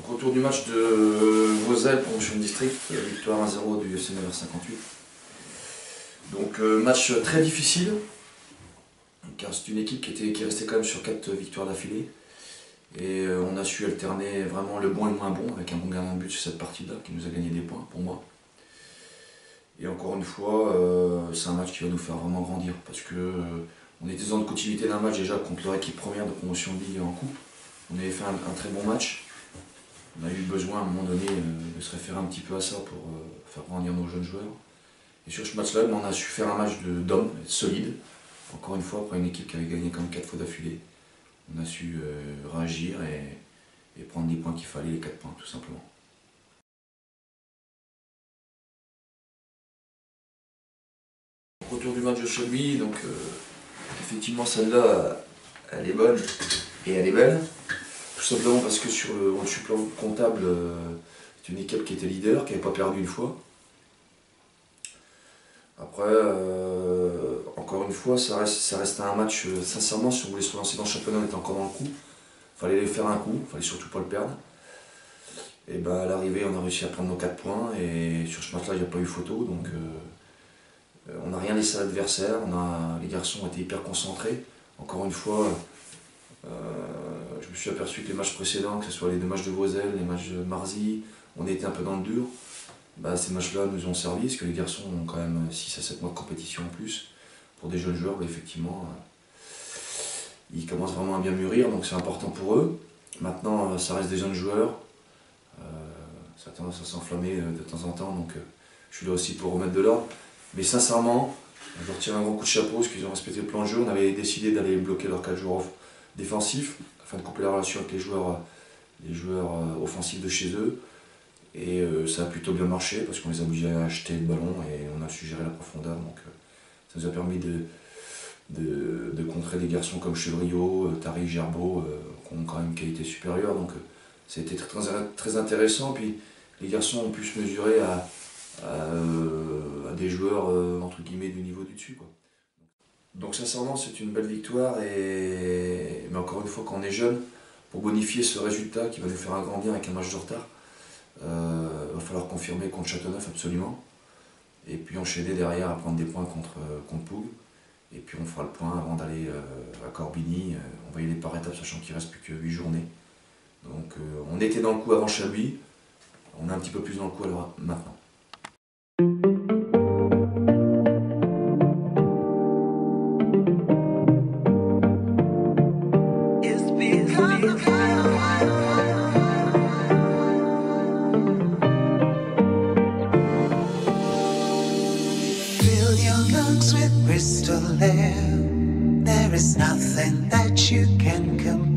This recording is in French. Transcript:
Retour du match de Vosel, promotion de district, victoire 1-0 du FC 9h58. Donc match très difficile, car c'est une équipe qui est restée quand même sur 4 victoires d'affilée. Et on a su alterner vraiment le bon et le moins bon, avec un bon gardien de but sur cette partie-là, qui nous a gagné des points pour moi. Et encore une fois, c'est un match qui va nous faire vraiment grandir, parce que on était dans une continuité d'un match déjà contre leur équipe première de promotion de Ligue en coupe. On avait fait un très bon match. On a eu besoin à un moment donné de se référer un petit peu à ça pour faire grandir nos jeunes joueurs. Et sur ce match-là, on a su faire un match d'hommes, solide. Encore une fois, après une équipe qui avait gagné quand même 4 fois d'affilée, on a su réagir et prendre les points qu'il fallait, les 4 points tout simplement. Retour du match de Chelmy, donc effectivement celle-là, elle est bonne et elle est belle. Tout simplement parce que sur le plan comptable, c'est une équipe qui était leader, qui n'avait pas perdu une fois. Après, encore une fois, ça reste un match, sincèrement, si on voulait se relancer dans le championnat, on était encore dans le coup. Il fallait aller faire un coup, il fallait surtout pas le perdre. Et ben, à l'arrivée, on a réussi à prendre nos 4 points, et sur ce match-là, il n'y a pas eu photo, donc on n'a rien laissé à l'adversaire, les garçons ont été hyper concentrés. Encore une fois, je me suis aperçu que les matchs précédents, que ce soit les 2 matchs de Vosel, les matchs de Marzy, on était un peu dans le dur. Bah, ces matchs-là nous ont servi, parce que les garçons ont quand même 6 à 7 mois de compétition en plus. Pour des jeunes joueurs, effectivement, ils commencent vraiment à bien mûrir, donc c'est important pour eux. Maintenant, ça reste des jeunes joueurs, ça a tendance à s'enflammer de temps en temps, donc je suis là aussi pour remettre de l'ordre. Mais sincèrement, je leur tire un grand coup de chapeau, parce qu'ils ont respecté le plan de jeu. On avait décidé d'aller bloquer leurs 4 joueurs défensifs, afin de couper la relation avec les joueurs offensifs de chez eux. Et ça a plutôt bien marché, parce qu'on les a obligés à acheter le ballon et on a su gérer la profondeur. Donc ça nous a permis de contrer des garçons comme Chevriot, Tari, Gerbeau, qui ont quand même une qualité supérieure. Donc c'était très intéressant. Puis les garçons ont pu se mesurer à des joueurs entre guillemets du niveau du dessus, quoi. Donc sincèrement, c'est une belle victoire, mais encore une fois, quand on est jeune, pour bonifier ce résultat qui va nous faire un grand bien avec un match de retard, il va falloir confirmer contre Châteauneuf absolument, et puis enchaîner derrière à prendre des points contre Poug, et puis on fera le point avant d'aller à Corbigny. On va y aller par étapes, sachant qu'il ne reste plus que 8 journées. Donc on était dans le coup avant Chablis, on est un petit peu plus dans le coup alors maintenant. Crystal air, there is nothing that you can compare.